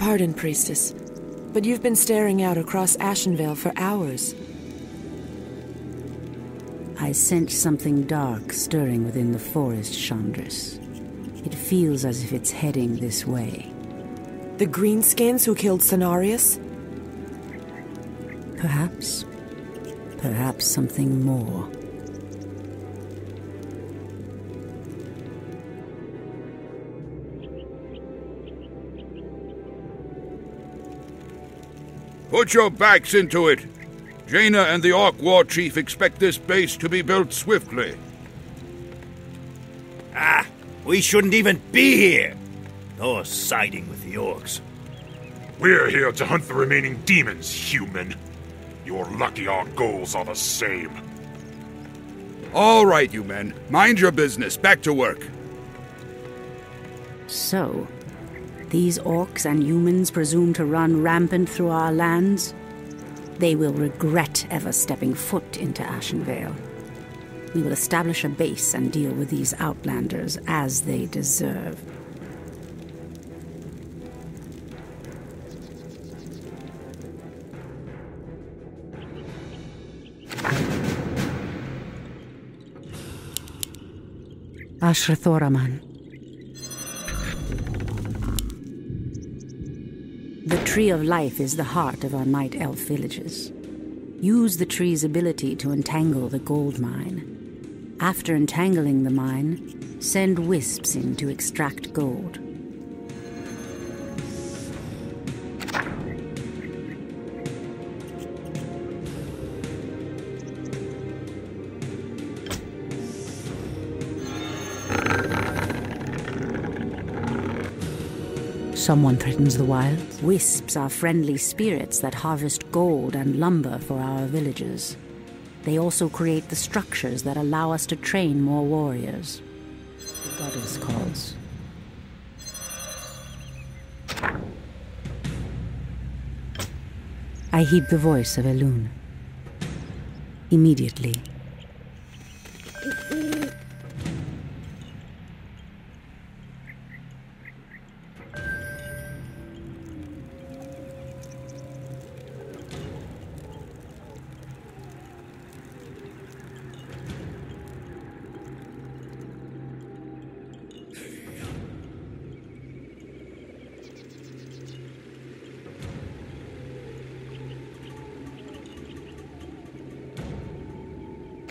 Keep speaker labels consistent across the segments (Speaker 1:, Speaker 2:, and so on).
Speaker 1: pardon, Priestess, but you've been staring out across Ashenvale for hours.
Speaker 2: I sense something dark stirring within the forest, Chandris. It feels as if it's heading this way.
Speaker 1: The greenskins who killed Cenarius?
Speaker 2: Perhaps. Perhaps something more.
Speaker 3: Put your backs into it. Jaina and the Orc War Chief expect this base to be built swiftly.
Speaker 4: Ah, we shouldn't even be here. Or siding with the Orcs.
Speaker 5: We're here to hunt the remaining demons, human. You're lucky our goals are the same.
Speaker 3: All right, you men. Mind your business. Back to work.
Speaker 2: So, these orcs and humans presume to run rampant through our lands? They will regret ever stepping foot into Ashenvale. We will establish a base and deal with these outlanders as they deserve. Ashrathoraman. The Tree of Life is the heart of our Night Elf villages. Use the tree's ability to entangle the gold mine. After entangling the mine, send wisps in to extract gold. Someone threatens the wilds. Wisps are friendly spirits that harvest gold and lumber for our villages. They also create the structures that allow us to train more warriors. The goddess calls. I heed the voice of Elune. Immediately.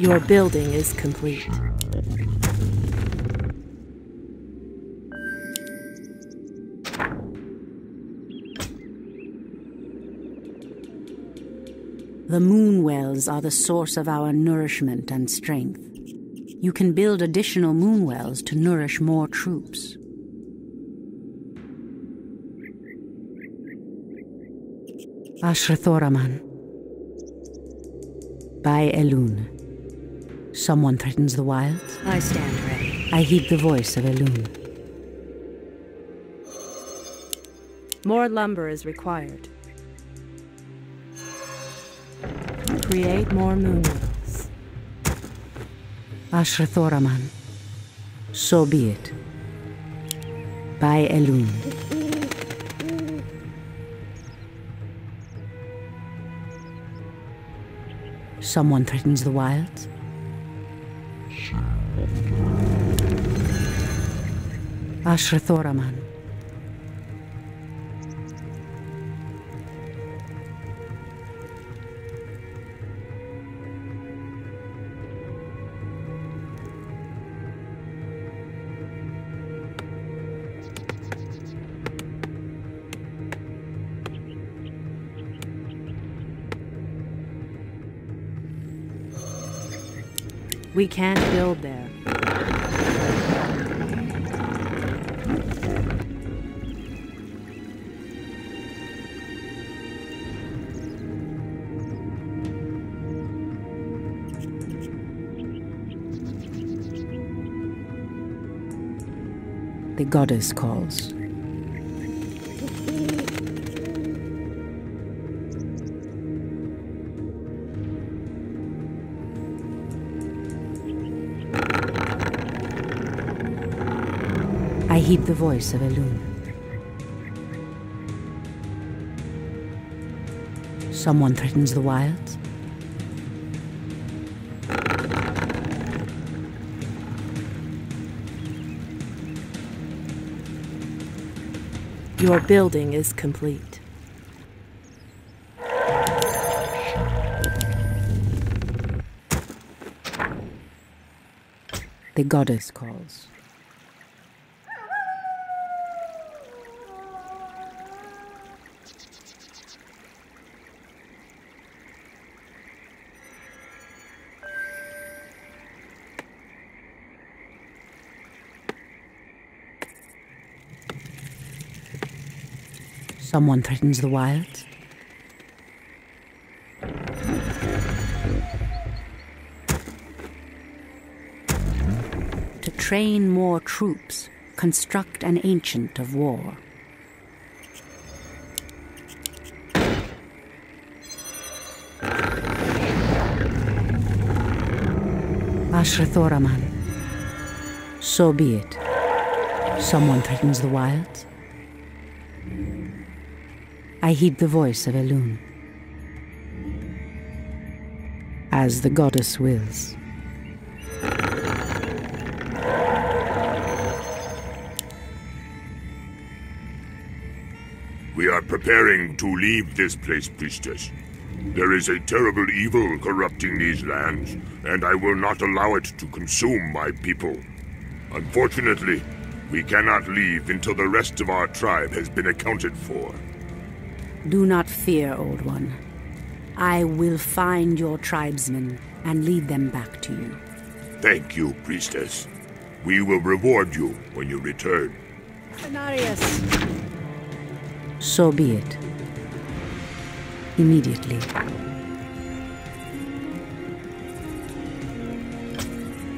Speaker 1: Your building is complete.
Speaker 2: The moon wells are the source of our nourishment and strength. You can build additional moon wells to nourish more troops. Ashrathoraman. By Elune. Someone threatens the wilds?
Speaker 6: I stand ready.
Speaker 2: I heed the voice of Elune.
Speaker 6: More lumber is required. Create more moon wells.
Speaker 2: Ashrathoraman. So be it. By Elune. Someone threatens the wilds? Ashrathoraman.
Speaker 6: We can't build there.
Speaker 2: The goddess calls. I heed the voice of Elune. Someone threatens the wilds.
Speaker 6: Your building is complete.
Speaker 2: The goddess calls. Someone threatens the wilds. To train more troops, construct an ancient of war. Ashrathoraman. So be it. Someone threatens the wilds. I heed the voice of Elune. As the goddess wills.
Speaker 5: We are preparing to leave this place, priestess. There is a terrible evil corrupting these lands, and I will not allow it to consume my people. Unfortunately, we cannot leave until the rest of our tribe has been accounted for.
Speaker 2: Do not fear, Old One. I will find your tribesmen and lead them back to you.
Speaker 5: Thank you, priestess. We will reward you when you return.
Speaker 6: Cenarius!
Speaker 2: So be it. Immediately.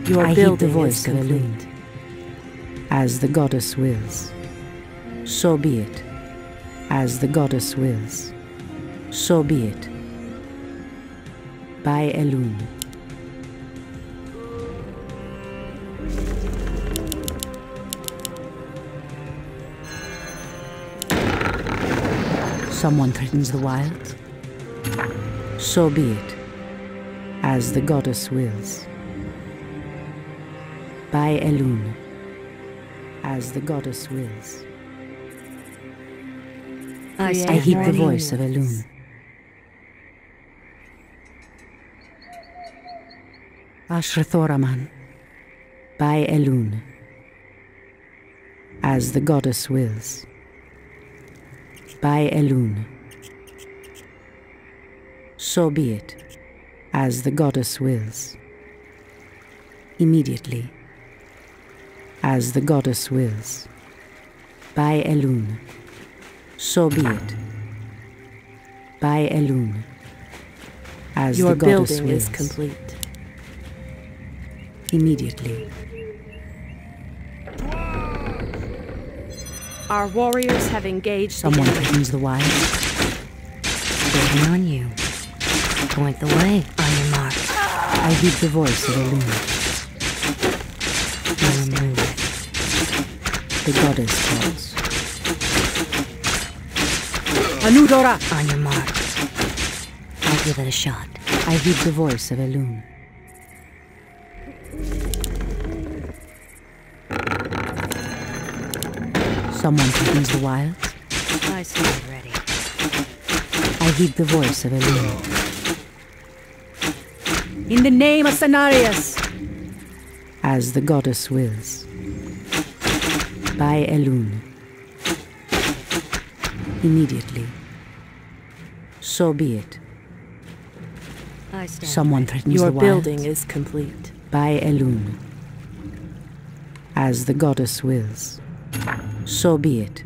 Speaker 6: Your
Speaker 2: I heed
Speaker 6: building
Speaker 2: the voice
Speaker 6: is
Speaker 2: of
Speaker 6: complete.
Speaker 2: Elune. As the goddess wills. So be it. As the goddess wills. So be it. By Elune. Someone threatens the wild. So be it. As the goddess wills. By Elune. As the goddess wills. I heed the voice of Elune. Ashrathoraman. By Elune. As the goddess wills. By Elune. So be it. As the goddess wills. Immediately. As the goddess wills. By Elune. So be it. By Elune. As
Speaker 6: Your
Speaker 2: the goddess
Speaker 6: building
Speaker 2: wills.
Speaker 6: is complete.
Speaker 2: Immediately.
Speaker 6: Our warriors have engaged
Speaker 2: Someone
Speaker 6: the enemy.
Speaker 2: threatens the wild.
Speaker 7: Waiting on you. Point the way on your mark.
Speaker 2: I heed the voice of Elune.
Speaker 7: Now move.
Speaker 2: The goddess calls.
Speaker 7: Anudora! On your mark. I'll give it a shot.
Speaker 2: I heed the voice of Elune. Someone threatens the wild.
Speaker 7: I stand ready.
Speaker 2: I heed the voice of Elune.
Speaker 6: In the name of Cenarius!
Speaker 2: As the goddess wills. By Elune. Immediately. So be it.
Speaker 7: I stand
Speaker 2: Someone
Speaker 7: ready.
Speaker 2: threatens
Speaker 6: Your
Speaker 2: the wild.
Speaker 6: building is complete.
Speaker 2: By Elune. As the goddess wills. So be it.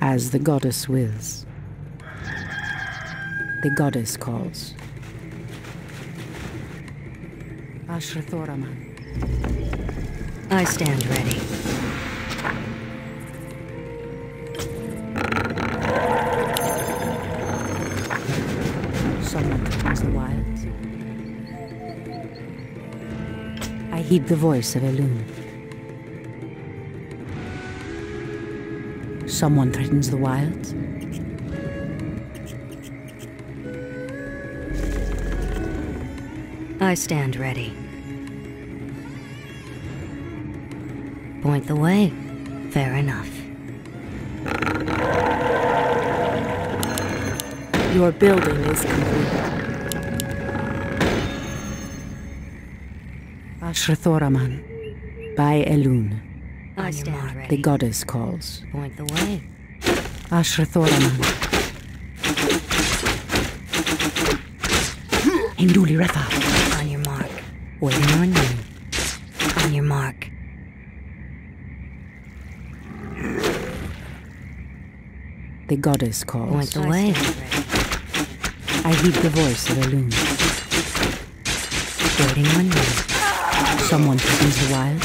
Speaker 2: As the goddess wills. The goddess calls. Ashrathoraman.
Speaker 7: I stand ready.
Speaker 2: Someone threatens the wilds. I heed the voice of Elune. Someone threatens the wilds.
Speaker 7: I stand ready. Point the way. Fair enough.
Speaker 1: Your building is complete.
Speaker 2: Ashrathoraman, by Elun,
Speaker 7: I stand ready.
Speaker 2: the goddess calls.
Speaker 7: Point the way.
Speaker 2: Ashrathoraman. Induli Refa.
Speaker 7: On your mark. Waiting on you. On your mark.
Speaker 2: The goddess calls.
Speaker 7: Point the way.
Speaker 2: I heed the voice of Elun.
Speaker 7: Waiting on you.
Speaker 2: Someone threatens the wild.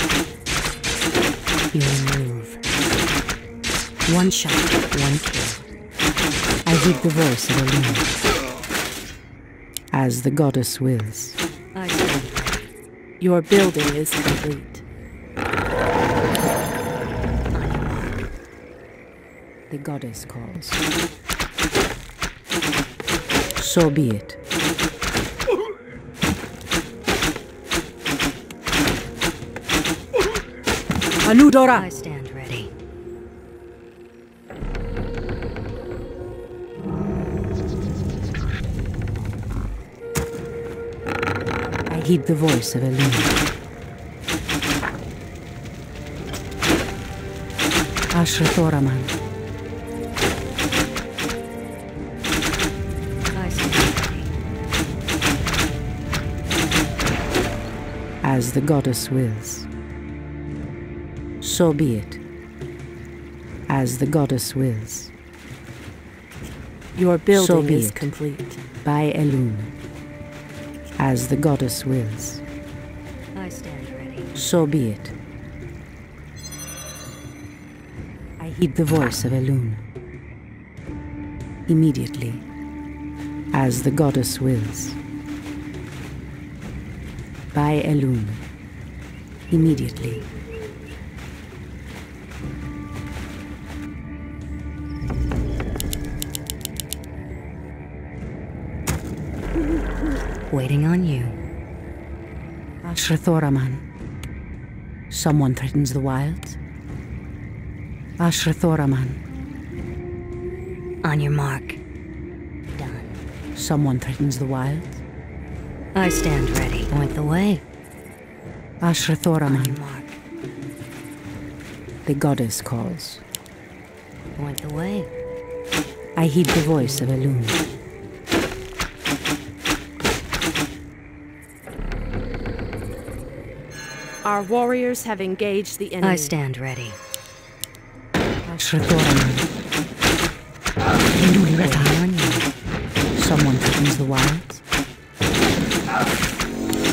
Speaker 7: Your move.
Speaker 2: One shot, one kill. I heed the voice of Elun. As the goddess wills.
Speaker 7: I stand ready.
Speaker 1: Your building is complete.
Speaker 7: On your mark.
Speaker 2: The goddess calls. So be it. Anudora!
Speaker 7: I stand ready.
Speaker 2: I heed the voice of Elun. Ashrathoraman.
Speaker 7: I stand ready.
Speaker 2: As the goddess wills. So be it. As the goddess wills.
Speaker 1: Your building
Speaker 2: be
Speaker 1: is
Speaker 2: it.
Speaker 1: complete.
Speaker 2: By Elun. As the goddess wills.
Speaker 7: I stand ready.
Speaker 2: So be it. I heed the voice of Elun. Immediately. As the goddess wills. By Elun. Immediately.
Speaker 7: Waiting on you.
Speaker 2: Ashrathoraman. Someone threatens the wilds. Ashrathoraman.
Speaker 7: On your mark. Done.
Speaker 2: Someone threatens the wilds.
Speaker 7: I stand ready. Point the way. On your
Speaker 2: Ashrathoraman.
Speaker 7: mark.
Speaker 2: The goddess calls.
Speaker 7: Point the way.
Speaker 2: I heed the voice of Elun.
Speaker 6: Our warriors have engaged the enemy.
Speaker 7: I stand ready.
Speaker 2: Ashrathoraman.
Speaker 7: Waiting on you.
Speaker 2: Someone threatens the wilds.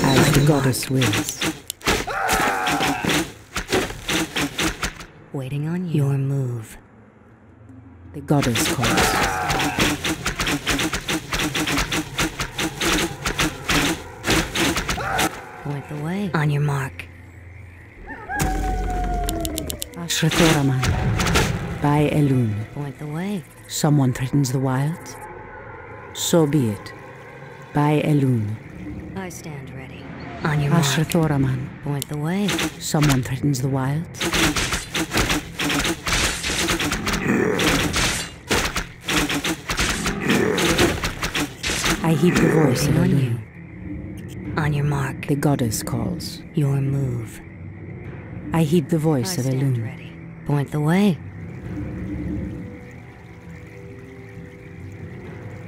Speaker 2: As the goddess wills.
Speaker 7: Waiting on you. Your move.
Speaker 2: The goddess calls.
Speaker 7: Point the way. On your mark.
Speaker 2: Ashrathoraman. By Elun.
Speaker 7: Point the way.
Speaker 2: Someone threatens the wilds. So be it. By Elun.
Speaker 7: I stand ready. On your mark.
Speaker 2: Ashrathoraman.
Speaker 7: Point the way.
Speaker 2: Someone threatens the wilds. I heed the voice of
Speaker 7: Waiting on
Speaker 2: Elun.
Speaker 7: you. On your mark.
Speaker 2: The goddess calls.
Speaker 7: Your move.
Speaker 2: I heed the
Speaker 7: I
Speaker 2: voice of
Speaker 7: stand
Speaker 2: Elun.
Speaker 7: ready. Point the way.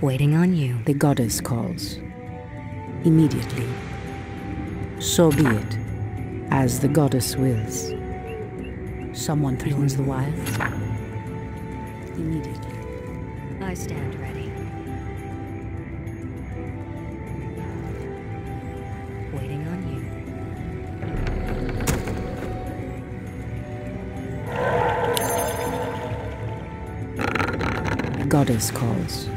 Speaker 7: Waiting on you.
Speaker 2: The goddess calls. Immediately. So be it. As the goddess wills. Someone threatens the wilds. Immediately.
Speaker 7: I stand ready. Waiting on you.
Speaker 2: The goddess calls.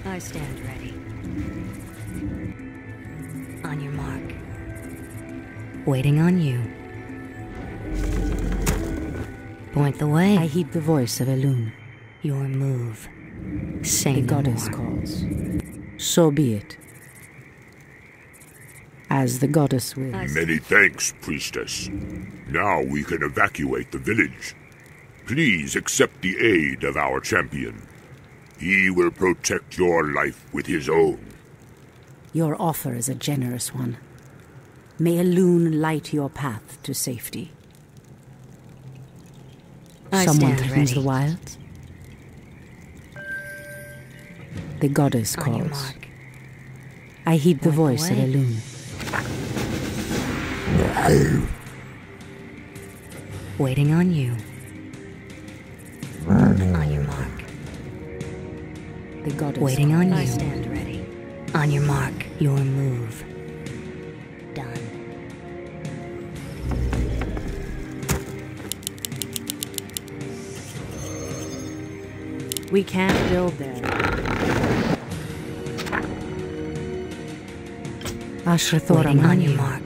Speaker 7: I stand ready. On your mark. Waiting on you. Point the way.
Speaker 2: I heed the voice of Elun.
Speaker 7: Your move. Say
Speaker 2: The
Speaker 7: no
Speaker 2: goddess
Speaker 7: more.
Speaker 2: calls. So be it. As the goddess wills.
Speaker 5: Many thanks, priestess. Now we can evacuate the village. Please accept the aid of our champion. He will protect your life with his own.
Speaker 2: Your offer is a generous one. May a loon light your path to safety.
Speaker 7: I
Speaker 2: Someone
Speaker 7: stand
Speaker 2: threatens
Speaker 7: ready.
Speaker 2: the wilds. The goddess
Speaker 7: On your
Speaker 2: calls.
Speaker 7: mark.
Speaker 2: I heed the
Speaker 7: Point the
Speaker 2: voice of a
Speaker 7: way.
Speaker 2: loon.
Speaker 7: Waiting on you. On your mark.
Speaker 2: The goddess
Speaker 7: Waiting on you.
Speaker 2: calls.
Speaker 7: I stand ready. On your mark. Your move. Done.
Speaker 6: We can't build there.
Speaker 2: Ashrathora
Speaker 7: Waiting on your
Speaker 2: Manu.
Speaker 7: mark.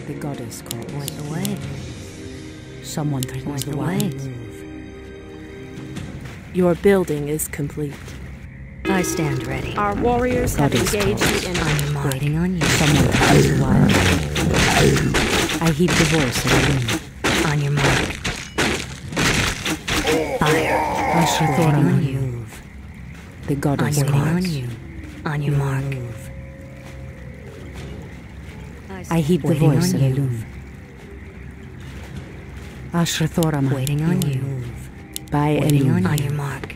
Speaker 2: The goddess calls.
Speaker 7: Point the way.
Speaker 2: Someone threatens
Speaker 7: Point
Speaker 2: the
Speaker 7: the way.
Speaker 2: wilds.
Speaker 6: Your building is complete.
Speaker 7: I stand ready.
Speaker 6: Our warriors have
Speaker 2: Goddess
Speaker 6: engaged
Speaker 2: calls.
Speaker 6: the
Speaker 7: On
Speaker 6: enemy.
Speaker 7: your mark. Waiting on you.
Speaker 2: Someone threatens the wilds. I heed the voice of a loon.
Speaker 7: On your mark. Fire.
Speaker 2: Ashrathora
Speaker 7: Waiting on
Speaker 2: Manu.
Speaker 7: you. Move.
Speaker 2: The
Speaker 7: On
Speaker 2: goddess
Speaker 7: your mark. On
Speaker 2: calls.
Speaker 7: you. On your mark.
Speaker 2: I heed the
Speaker 7: Waiting
Speaker 2: voice
Speaker 7: on
Speaker 2: of a
Speaker 7: you.
Speaker 2: loon. Ashrathora Manu.
Speaker 7: Waiting on you.
Speaker 2: By a
Speaker 7: Waiting
Speaker 2: loon.
Speaker 7: on your mark.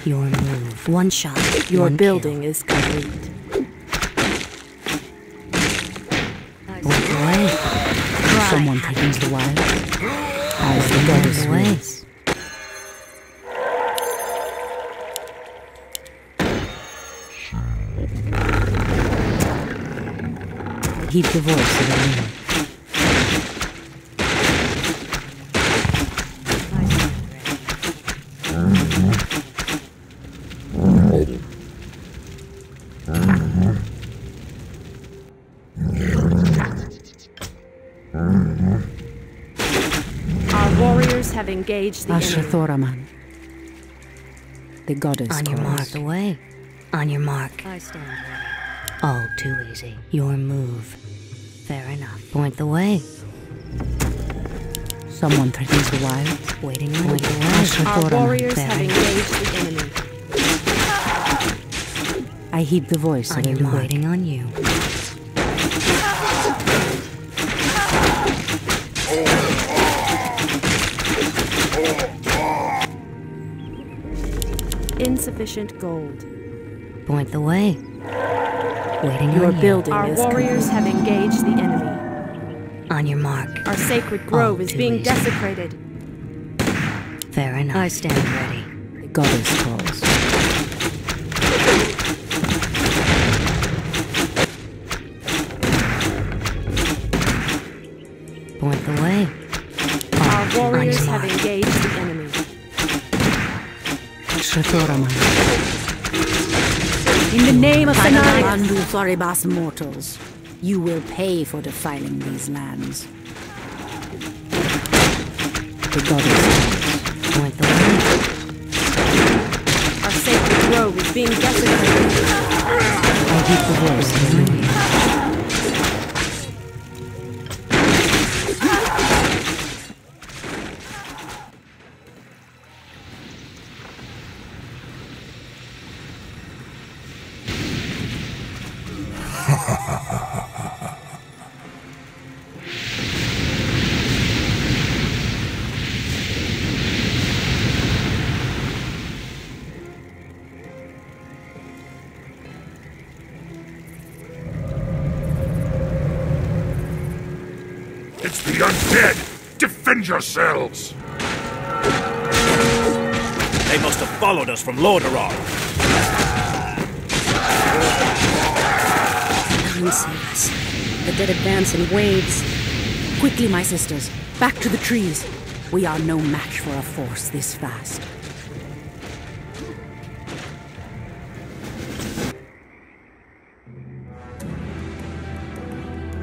Speaker 7: Your move. One shot.
Speaker 6: Your
Speaker 7: one
Speaker 6: building is complete.
Speaker 7: Point the way.
Speaker 2: Someone threatens the wild. As the goddess
Speaker 7: the way.
Speaker 2: wills. Heed the voice of a loon.
Speaker 6: Our warriors have engaged the enemy.
Speaker 2: Ashrathoraman. The goddess
Speaker 7: On your mark.
Speaker 2: calls.
Speaker 7: The way. On your mark. I stand ready. All too easy. Your move. Fair enough. Point the way.
Speaker 2: Someone threatens the wild.
Speaker 7: Waiting on you.
Speaker 6: Our
Speaker 2: Ashrathoraman.
Speaker 6: warriors
Speaker 7: Fair
Speaker 6: have
Speaker 7: enough.
Speaker 6: engaged the enemy.
Speaker 2: I heed the voice
Speaker 7: On
Speaker 2: of a
Speaker 7: your
Speaker 2: loon.
Speaker 7: mark. Waiting on you.
Speaker 6: Insufficient gold.
Speaker 7: Point the way. Waiting
Speaker 6: Your
Speaker 7: on you.
Speaker 6: building is warriors have engaged the enemy.
Speaker 7: On your mark.
Speaker 6: Our sacred grove is
Speaker 7: too
Speaker 6: being
Speaker 7: easy.
Speaker 6: desecrated.
Speaker 7: Fair enough. I stand ready.
Speaker 2: The goddess calls.
Speaker 7: Point the way.
Speaker 6: Our warriors
Speaker 7: on your
Speaker 6: have
Speaker 7: mark.
Speaker 6: engaged the enemy.
Speaker 2: Ashrathoraman.
Speaker 6: In the name of Sanaya,
Speaker 2: Bandu Thoribas mortals, you will pay for defiling these lands. The goddess calls.
Speaker 7: Point the way.
Speaker 6: our sacred grove is being desecrated.
Speaker 2: I heed the voice of the loon.
Speaker 5: It's the undead! Defend yourselves!
Speaker 4: They must have followed us from Lordaeron.
Speaker 2: Heaven save us. The dead advance in waves. Quickly, my sisters. Back to the trees. We are no match for a force this vast.